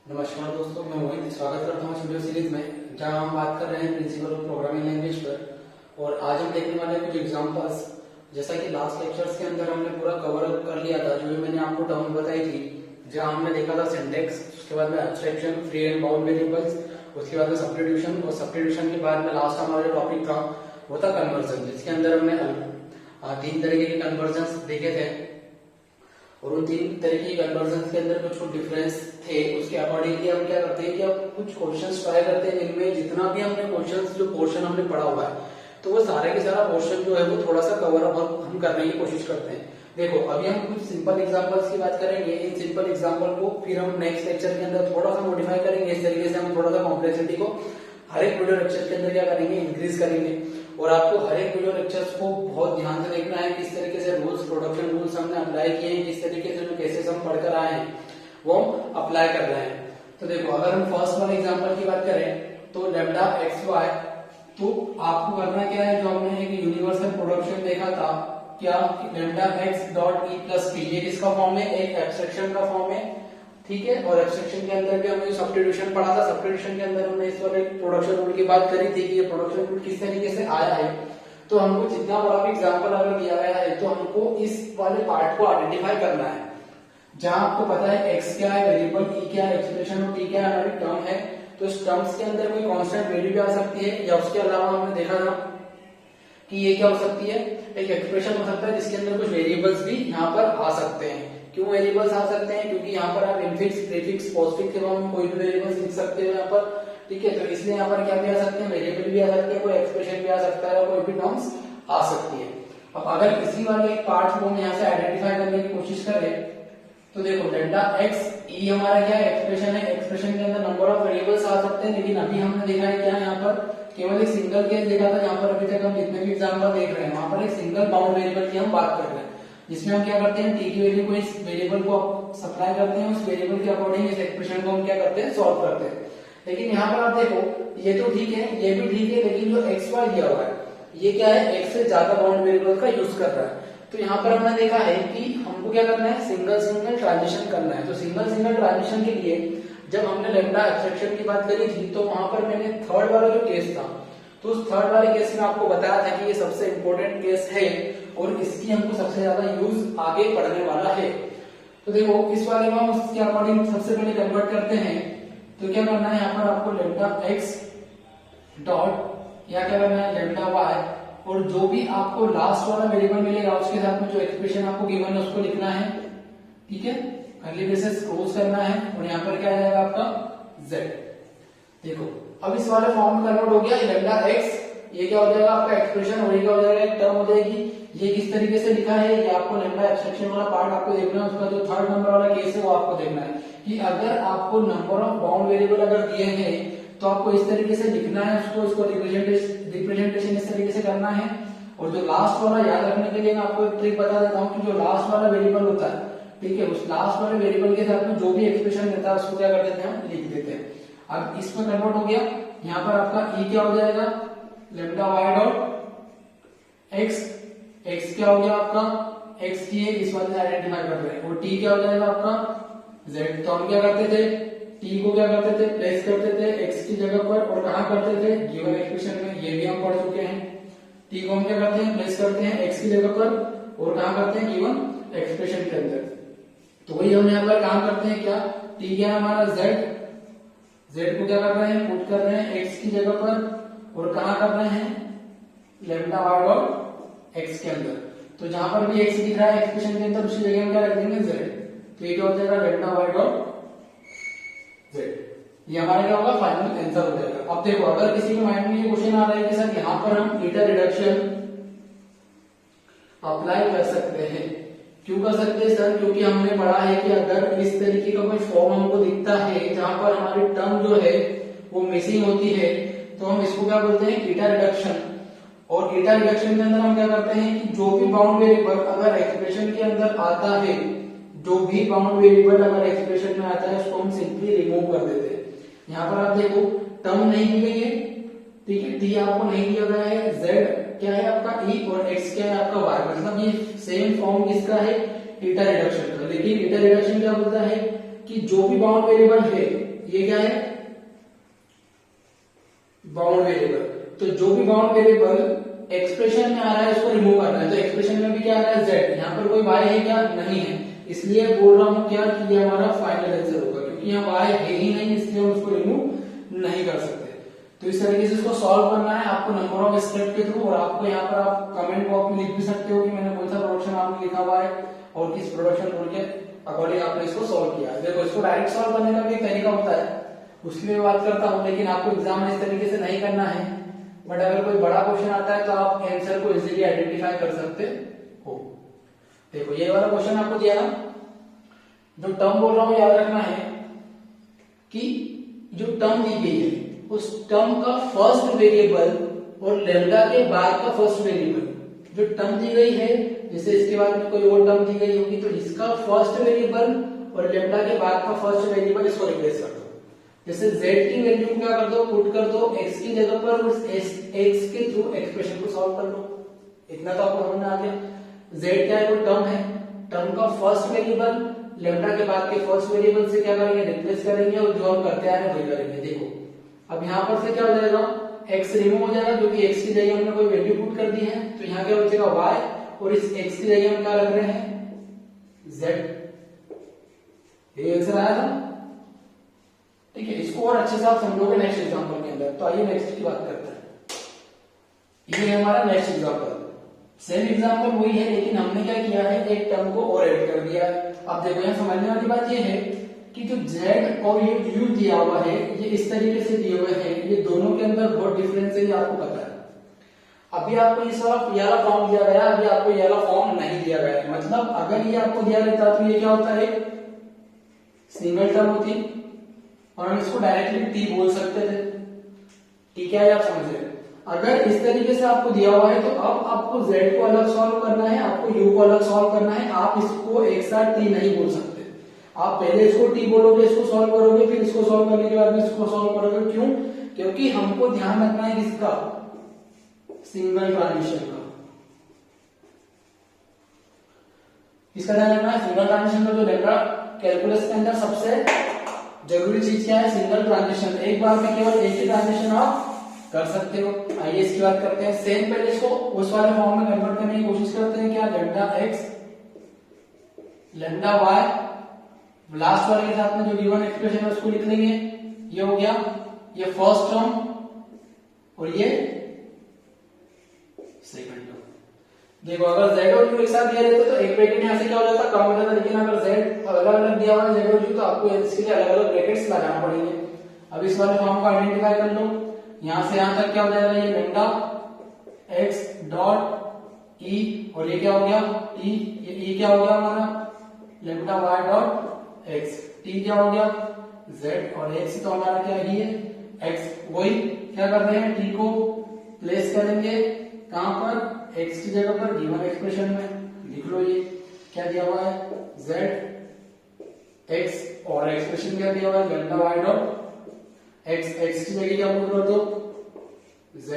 नमस्कार दोस्तों, मैं मोहित स्वागत करता हूँ वीडियो सीरीज में, जहाँ हम बात कर रहे हैं प्रिंसिपल ऑफ प्रोग्रामिंग लैंग्वेज पर। और आज हम देखने वाले हैं कुछ एग्जांपल्स। जैसा कि लास्ट लेक्चर्स के अंदर हमने पूरा कवर अप कर लिया था, जो भी मैंने आपको टर्म बताई थी, जहाँ हमने देखा था सिंटेक्स, उसके बाद में abstraction, free and bound variables, उसके बाद में सब्स्टिट्यूशन, और सब्स्टिट्यूशन के बाद में लास्ट हमारा जो टॉपिक था वो था कन्वर्जन, जिसके अंदर हमने तीन तरीके के कन्वर्जन देखे थे। और उन तीन तरीके की कन्वर्जन के अंदर कुछ डिफरेंस थे। उसके अकॉर्डिंगली हम क्या करते हैं कि अब कुछ क्वेश्चंस ट्राई करते हैं, जिनमें जितना भी हमने क्वेश्चंस जो पोर्शन हमने पढ़ा हुआ है, तो वो सारे के सारा पोर्शन जो है वो थोड़ा सा कवर अप हम करने की कोशिश करते हैं। देखो, अभी हम कुछ सिंपल एग्जांपल्स की बात करेंगे। इन सिंपल एग्जांपल को फिर हम नेक्स्ट लेक्चर के अंदर थोड़ा सा मॉडिफाई करेंगे। इस तरीके से हम थोड़ा सा कॉम्प्लेक्सिटी को हर एक वीडियो लेक्चर के अंदर क्या करेंगे, इंक्रीज करेंगे। और आपको हर एक वीडियो लेक्चर्स को बहुत ध्यान से देखना है, किस तरीके से रूल्स, प्रोडक्शन रूल्स हमने अप्लाई किए हैं, किस तरीके से जो केसेस हम पढ़कर आए हैं वो हम अप्लाई कर रहे हैं। तो देखो, अगर हम फर्स्ट वाले एग्जांपल की बात करें तो लैम्डा एक्स वाई, तो आपको करना क्या है, जो हमने एक यूनिवर्सल प्रोडक्शन देखा था, क्या lambda x dot E plus P, ये किसका फॉर्म है, एक एब्स्ट्रैक्शन का फॉर्म है, ठीक है। और एब्स्ट्रैक्शन के अंदर भी हमने सब्स्टिट्यूशन पढ़ा था। सब्स्टिट्यूशन के अंदर हमने इस वाले प्रोडक्शन रूल की बात करी थी कि ये प्रोडक्शन रूल किस तरीके से आया है। तो हमको जितना बड़ा भी एग्जांपल अगर दिया गया है, तो हमको इस वाले पार्ट को आइडेंटिफाई करना है, जहां आपको पता है x क्या है, वेरिएबल e क्या है, एक्सप्रेशन और t क्या है, हमारी टर्म है। तो इस टर्म्स के अंदर कोई कांस्टेंट वैल्यू भी आ सकती है, या उसके अलावा हमने देखा था कि ये क्या हो सकती है, एक एक्सप्रेशन हो सकता है जिसके अंदर कुछ वेरिएबल्स भी यहाँ पर आ सकते हैं। क्यों वेरिएबल्स आ सकते हैं, क्योंकि यहाँ पर आप इनफिक्स, प्रीफिक्स, पोस्टफिक्स के बाद कोई भी वेरिएबल्स लिख सकते हो यहाँ पर, ठीक है। तो इसलिए यहाँ पर क्या भी आ सकते हैं, वेरिएबल भी आ सकते हैं, कोई एक्सप्रेशन भी आ सकता है, कोई भी टर्म्स आ सकती है। अब अगर इसी वाले एक पार्ट को हम यहाँ से आइडेंटिफाई करने की कोशिश करें, तो देखो लैम्डा एक्स ई हमारा क्या है, एक्सप्रेशन है। एक्सप्रेशन के अंदर नंबर ऑफ वेरिएबल्स आ सकते हैं, लेकिन अभी हमने देखा है क्या, यहाँ पर केवल एक सिंगल केस देखा था। यहाँ पर अभी तक हम जितने भी एग्जाम्पल देख रहे हैं, वहां पर एक सिंगल बाउंड वेरिएबल की हम बात कर रहे हैं, जिसमें हम क्या करते हैं, टी की वैल्यू को इस वेरिएबल को सप्लाई करते हैं, उस वेरिएबल के अकॉर्डिंग इस एक्सप्रेशन को हम क्या करते हैं, सॉल्व करते हैं। लेकिन यहाँ पर आप देखो, ये तो ठीक है, ये भी ठीक है, लेकिन जो एक्स वाई दिया हुआ है, ये क्या है, एक्स से ज्यादा बाउंड वेरिएबल का यूज कर रहा है। तो यहाँ पर हमने देखा है कि हमको क्या करना है, सिंगल सिंगल ट्रांजिशन करना है। तो सिंगल सिंगल ट्रांजिशन के लिए जब हमने लैम्डा एब्स्ट्रैक्शन की बात करी थी, तो वहां पर मैंने थर्ड वाला जो केस था, तो उस थर्ड वाले केस में आपको बताया था कि ये सबसे इंपॉर्टेंट केस है और इसकी हमको सबसे ज्यादा यूज आगे पढ़ने वाला है। तो देखो, इस वाले में हम उसके अकॉर्डिंग सबसे पहले कन्वर्ट करते हैं। तो क्या करना है, यहाँ पर आपको लैम्डा एक्स डॉट या क्या करना है, लैम्डा वाई, और जो भी आपको लास्ट वाला वेरिएबल मिलेगा उसके साथ में जो एक्सप्रेशन आपको गिवन है उसको लिखना है, ठीक है। कर्ली ब्रेसेस क्लोज करना है, और यहाँ पर क्या आ जाएगा आपका z। देखो, अब इस वाले फॉर्म में कन्वर्ट हो गया लैम्डा एक्स, ये क्या हो जाएगा आपका एक्सप्रेशन, और ये क्या हो जाएगा, एक टर्म हो जाएगी। ये किस तरीके से लिखा है, ये आपको लैम्डा एब्स्ट्रैक्शन वाला पार्ट आपको देखना है। उसका जो थर्ड नंबर वाला केस है वो आपको देखना है कि अगर आपको नंबर ऑफ बाउंड वेरिएबल अगर दिए हैं, तो आपको इस तरीके से लिखना है उसको, इसको रिप्रेजेंटेशन इस तरीके से करना है। और जो लास्ट वाला, याद रखने के लिए मैं आपको एक ट्रिक बता देता हूँ कि जो लास्ट वाला वेरिएबल होता है, ठीक है, उस लास्ट वाले वेरिएबल के साथ में जो भी एक्सप्रेशन रहता है उसको क्या कर देते हैं, हम लिख देते हैं। अब इसमें कन्वर्ट हो गया, यहाँ पर आपका ई क्या हो जाएगा, lambda y dot x, x क्या हो गया आपका, एक्स की इस वाले से आइडेंटिफाई कर रहे हैं, और टी क्या हो जाएगा आपका जेड। तो हम क्या करते थे, टी को क्या करते थे, प्लेस करते थे एक्स की जगह पर, और कहाँ करते थे, गिवन एक्सप्रेशन में, ये भी हम पढ़ चुके हैं। टी को हम क्या करते हैं, प्लेस करते हैं एक्स की जगह पर, और कहाँ करते हैं, गिवन एक्सप्रेशन के अंदर। तो वही हम यहाँ पर काम करते हैं, क्या, टी क्या है हमारा जेड, जेड को क्या कर रहे हैं, पुट कर रहे हैं एक्स की जगह पर, और कहाँ कर रहे हैं, लैम्डा वाई डॉट एक्स के अंदर। तो जहां पर भी एक्स दिख रहा है एक्सप्रेशन के अंदर, उसी जगह हम क्या रख देंगे, जेड। तो ये क्या हो जाएगा, लैम्डा वाई डॉट जेड। ये हमारा क्या होगा, फाइनल आंसर हो जाएगा। अब देखो, अगर किसी के माइंड में ये क्वेश्चन आ रहा है कि सर यहाँ पर हम ईटा रिडक्शन अप्लाई कर सकते हैं, क्यों कर सकते हैं सर, क्योंकि हमने पढ़ा है कि अगर इस तरीके का कोई फॉर्म हमको दिखता है जहां पर हमारी टर्म जो है वो मिसिंग होती है, तो हम इसको क्या बोलते हैं, ईटा रिडक्शन। और ईटा रिडक्शन के अंदर हम क्या करते हैं कि जो भी बाउंड वेरिएबल अगर एक्सप्रेशन के अंदर आता है, जो भी बाउंड वेरिएबल अगर एक्सप्रेशन में आता है, उसको हम सिंपली रिमूव कर देते हैं। यहाँ पर आप देखो, टर्म नहीं दी गई है, ठीक है, टी आपको नहीं दिया गया है, जेड क्या है आपका ई, और एक्स क्या है आपका वाई, मतलब ये सेम फॉर्म किसका है, ईटा रिडक्शन का। लेकिन ईटा रिडक्शन क्या बोलता है कि जो भी बाउंड वेरिएबल है ये क्या है, बाउंड वेरिएबल। तो जो भी बाउंड वेरिएबल एक्सप्रेशन में आ रहा है इसको रिमूव करना है। तो एक्सप्रेशन में भी क्या आ रहा है, z, यहाँ पर कोई y है क्या, नहीं है, इसलिए बोल रहा हूं क्या कि ये हमारा फाइनल आंसर होगा, क्योंकि यहाँ y है ही नहीं, इसलिए हम उसको रिमूव नहीं कर सकते। तो इस तरीके से इसको सॉल्व करना है आपको नंबर ऑफ स्टेप के थ्रू, और आपको यहाँ पर आप कमेंट बॉक्स में लिख भी सकते हो कि मैंने कौन सा प्रोडक्शन आपने लिखा हुआ है और किस प्रोडक्शन रूल के अकॉर्डिंग आपने इसको सॉल्व किया है। देखो इसको डायरेक्ट सॉल्व करने का भी एक तरीका होता है, उसकी मैं बात करता हूँ, लेकिन आपको एग्जाम में इस तरीके से नहीं करना है। बट अगर कोई बड़ा क्वेश्चन आता है तो आप आंसर को इजीली आइडेंटिफाई कर सकते हो। देखो ये वाला क्वेश्चन आपको दिया ना, जो टर्म बोल रहा हूं याद रखना है कि जो टर्म दी गई है उस टर्म का फर्स्ट वेरिएबल और लैम्डा के बाद का फर्स्ट वेरिएबल, जो टर्म दी गई है, जैसे इसके बाद में कोई और टर्म दी गई होगी तो इसका फर्स्ट वेरिएबल और लैम्डा के बाद का फर्स्ट वेरिएबल इसको रिप्लेस कर दो। जैसे z की वैल्यू को क्या कर दो, पुट कर दो x की जगह पर, उस x के थ्रू एक्सप्रेशन को सॉल्व कर लो। इतना तो आपको समझ में आ गया। z क्या है, कोई टर्म है, टर्म का फर्स्ट वेरिएबल लैम्डा के बाद के फर्स्ट वेरिएबल से क्या करेंगे, रिप्लेस करेंगे, और जो हम करते आ रहे हैं वही करेंगे। देखो अब यहाँ पर से क्या हो जाएगा, x रिमूव हो जाएगा क्योंकि x की जगह हमने कोई वैल्यू पुट कर दी है, तो यहाँ क्या बचेगा y, और इस x की जगह हम क्या रख रहे हैं, z। ये आंसर आया था, ठीक है। इसको और अच्छे से आप समझोगे नेक्स्ट एग्जांपल के अंदर। तो आइए नेक्स्ट की बात करते हैं। ये है हमारा नेक्स्ट एग्जांपल, सेम एग्जांपल वही है, लेकिन हमने क्या किया है, एक टर्म को और ऐड कर दिया है। अब देखो यहाँ समझने वाली बात ये है कि जो z और ये u दिया हुआ है, ये इस तरीके से दिए हुए हैं, ये दोनों के अंदर बहुत डिफरेंस है, ये आपको पता है। अभी आपको इस वाला फॉर्म दिया गया, अभी आपको ये वाला फॉर्म नहीं दिया गया है। मतलब अगर ये आपको दिया रहता तो ये क्या होता है, सिंगल टर्म होती, और हम इसको डायरेक्टली टी बोल सकते थे। ठीक है, आप समझ रहे हैं। अगर इस तरीके से आपको दिया हुआ है तो अब आपको z को अलग सॉल्व करना है, आपको u को अलग सॉल्व करना है। आप इसको एक साथ t नहीं बोल सकते, आप पहले इसको t बोलोगे, इसको सॉल्व करोगे, फिर इसको सॉल्व करने के बाद में इसको सॉल्व करोगे। क्यों? क्योंकि हमको ध्यान रखना है किसका, सिंगल ट्रांजिशन का। इसका ध्यान रखना है, सिंगल ट्रांजिशन का जो लैम्डा कैलकुलस के अंदर सबसे जरूरी चीज क्या है, सिंगल ट्रांजिशन। एक बार में केवल एक ही ट्रांजिशन आप कर सकते हो। आइए इसकी बात करते हैं। सेम पहले इसको उस वाले फॉर्म में कन्वर्ट करने की कोशिश करते हैं। क्या, lambda x lambda y, last वाले के साथ में जो गिवन एक्सप्रेशन है उसको लिख लेंगे। ये हो गया, ये फर्स्ट टर्म और ये सेकंड टर्म। देखो अगर z और u एक साथ दिया रहता तो एक ब्रैकेट यहां से क्या हो जाता, कम हो जाता, लेकिन अगर z अलग अलग दिया हुआ है z और u, तो आपको इसके लिए अलग अलग ब्रैकेट्स लगाना पड़ेंगे। अब इस वाले फॉर्म को आइडेंटिफाई कर लो। यहां से यहां तक क्या हो जाएगा, ये लैम्डा x डॉट e, और ये क्या हो गया t, ये e क्या हो गया हमारा lambda y dot x, t क्या हो गया z, और x तो हमारा क्या ही है x। वही क्या कर रहे हैं, t को प्लेस करेंगे कहां पर, x की जगह पर गिवन एक्सप्रेशन में। लिख लो ये क्या दिया हुआ है, z x, और एक्सप्रेशन क्या दिया हुआ है, lambda y dot x, x की जगह क्या पुट कर दो, z।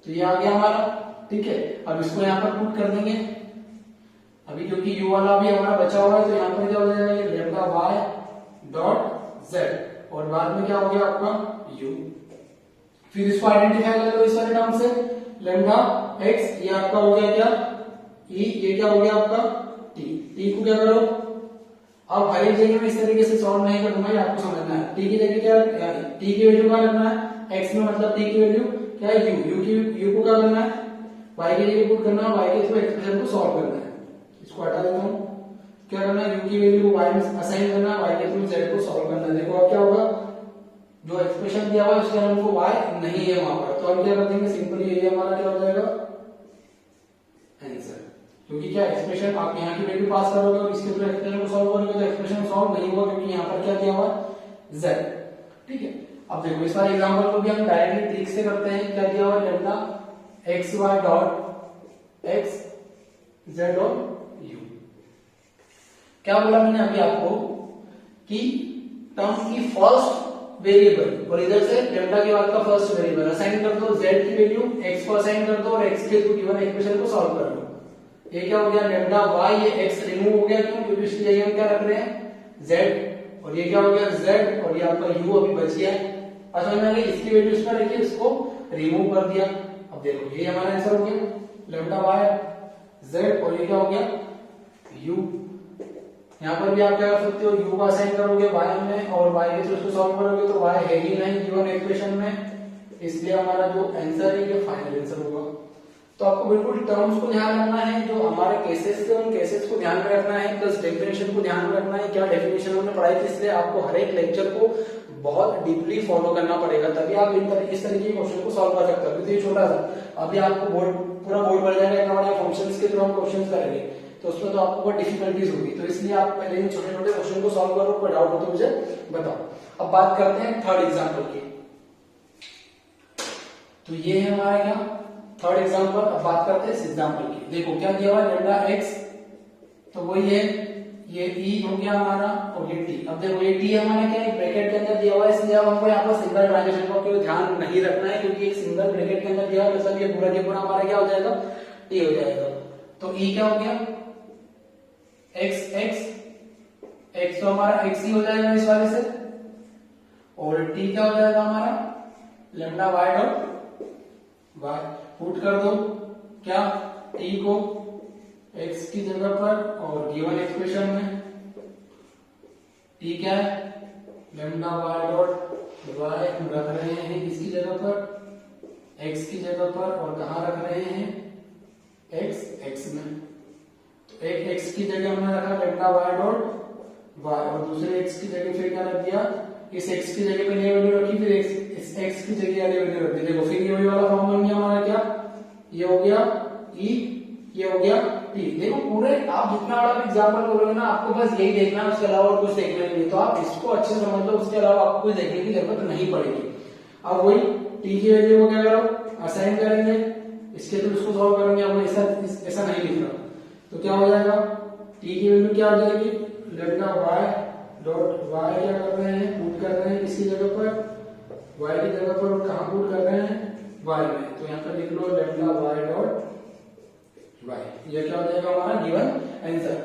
तो ये आ गया हमारा, ठीक है। अब इसको यहाँ पर पुट कर देंगे। अभी क्योंकि u वाला भी हमारा बचा हुआ है, तो यहाँ पर क्या हो जाएगा, ये लैम्डा y डॉट z, और बाद में क्या हो गया आपका u। फिर इसको आइडेंटिफाई कर लो इस वाले टर्म से, लैम्डा x, ये आपका हो गया क्या e, ये क्या हो गया आपका t। t को क्या करो, अब हर एक जगह में इस तरीके से सॉल्व नहीं करूंगा, ये आपको समझना है। t की जगह क्या, t की वैल्यू क्या करना है, x में मतलब t की वैल्यू क्या है u को क्या करना है, y की जगह पुट करना है, y के थ्रू एक्सप्रेशन को सॉल्व करना है। इसको हटा देता हूं, क्या करना है, u की वैल्यू को y में असाइन करना है, y के थ्रू z को सॉल्व करना है। देखो अब क्या होगा, जो एक्सप्रेशन दिया हुआ है उसके अंदर हमको y नहीं है वहां पर, तो हम क्या कर देंगे, सिंपली ये हमारा क्या हो जाएगा आंसर। क्योंकि क्या एक्सप्रेशन आप यहाँ की वैल्यू पास करोगे और इसके थ्रू एक्सप्रेशन को सॉल्व करोगे तो एक्सप्रेशन सॉल्व नहीं होगा, क्योंकि यहाँ पर क्या दिया हुआ है z। ठीक है, अब देखो इस वाले एग्जांपल को भी हम डायरेक्टली ट्रिक से करते हैं। क्या दिया हुआ है, lambda x y dot x z और यू। क्या बोला मैंने अभी आपको कि टर्म की फर्स्ट वेरिएबल और इधर से लैम्डा के बाद का फर्स्ट वेरिएबल असाइन कर दो, z की वैल्यू x को असाइन कर दो और x के थ्रू गिवन एक्सप्रेशन को सॉल्व कर लो। ये क्या हो गया, लैम्डा y, ये x रिमूव हो गया। क्यों? क्योंकि इसकी जगह हम क्या रख रहे हैं z, और ये क्या हो गया z, और ये आपका u अभी बच गया है। अच्छा मैंने अगर इसकी वैल्यू इस पर रखी, इसको रिमूव कर दिया। अब देखो ये हमारा आंसर हो गया लैम्डा बाय z, और ये क्या हो गया u। यहाँ पर भी आप क्या कर सकते हो, u का असाइन करोगे y में और y के थ्रू उसको सॉल्व करोगे तो y है ही नहीं गिवन इक्वेशन में, इसलिए हमारा जो आंसर है ये फाइनल आंसर होगा। तो आपको बिल्कुल टर्म्स को ध्यान रखना है, जो हमारे केसेस थे उन केसेस को ध्यान में रखना है, प्लस डेफिनेशन को ध्यान में रखना है। क्या डेफिनेशन हमने पढ़ाई थी, इसलिए आपको हर एक लेक्चर को बहुत डीपली फॉलो करना पड़ेगा, तभी आप इस तरीके के क्वेश्चन को सॉल्व कर सकते हो। क्योंकि ये छोटा सा अभी आपको बोर्ड पूरा बोर्ड भर जाएगा, इतना बड़ा फंक्शंस के थ्रू हम क्वेश्चंस करेंगे तो उसमें तो आपको बहुत डिफिकल्टीज होगी। तो इसलिए आप पहले इन छोटे छोटे क्वेश्चन को सॉल्व करो, कोई डाउट हो तो मुझे बताओ। अब बात करते हैं थर्ड एग्जाम्पल की। तो ये है हमारा क्या थर्ड एग्जाम्पल। अब बात करते हैं इस एग्जाम्पल की। देखो क्या दिया हुआ लैम्डा एक्स, तो वही है ये ई हो गया हमारा, और ये टी। अब देखो ये टी हमारा क्या है ब्रैकेट के अंदर दिया हुआ है, इसलिए अब हमको यहाँ पर सिंगल ट्रांजेक्शन का कोई ध्यान नहीं रखना है, क्योंकि एक सिंगल ब्रैकेट के अंदर दिया हुआ मतलब ये पूरा के पूरा हमारा क्या हो जाएगा टी हो जाएगा। तो ई क्या हो गया एक्स एक्स एक्स, तो हमारा एक्स ही हो जाएगा इस वाले से, और टी क्या हो जाएगा हमारा lambda y dot y. Put कर दो क्या टी को x की जगह पर, और गिवन एक्सप्रेशन में t क्या है लैम्डा y डॉट y हम रख रहे हैं इसकी जगह पर, x की जगह पर, और कहाँ रख रहे हैं x में। तो एक x की जगह हमने रखा लैम्डा y डॉट y, और दूसरे x की जगह फिर क्या रख दिया, इस x की जगह पे ये वैल्यू रखी, फिर इस x की जगह वाली वैल्यू रख दी। देखो फिर ये वाला फॉर्म बन गया हमारा, क्या ये हो गया e, ये हो गया टी। देखो पूरे आप जितना बड़ा एग्जाम्पल बोलोगे ना, आपको बस यही देखना है, उसके अलावा और कुछ देखना नहीं। तो आप इसको अच्छे से समझ लो, उसके अलावा आपको कुछ देखने की जरूरत नहीं पड़ेगी। अब वही टी की वैल्यू को क्या करो असाइन करेंगे, इसके थ्रू इसको सॉल्व करेंगे। अब ऐसा नहीं लिख रहा, तो क्या हो जाएगा टी की वैल्यू क्या हो जाएगी लैम्डा वाई डॉट वाई, क्या कर रहे हैं पुट कर रहे हैं इसकी जगह पर वाई की जगह पर, और कहाँ पुट कर रहे हैं वाई में। तो यहाँ पर लिख लो लैम्डा वाई डॉट वाई, ये क्या हो जाएगा हमारा गिवन आंसर।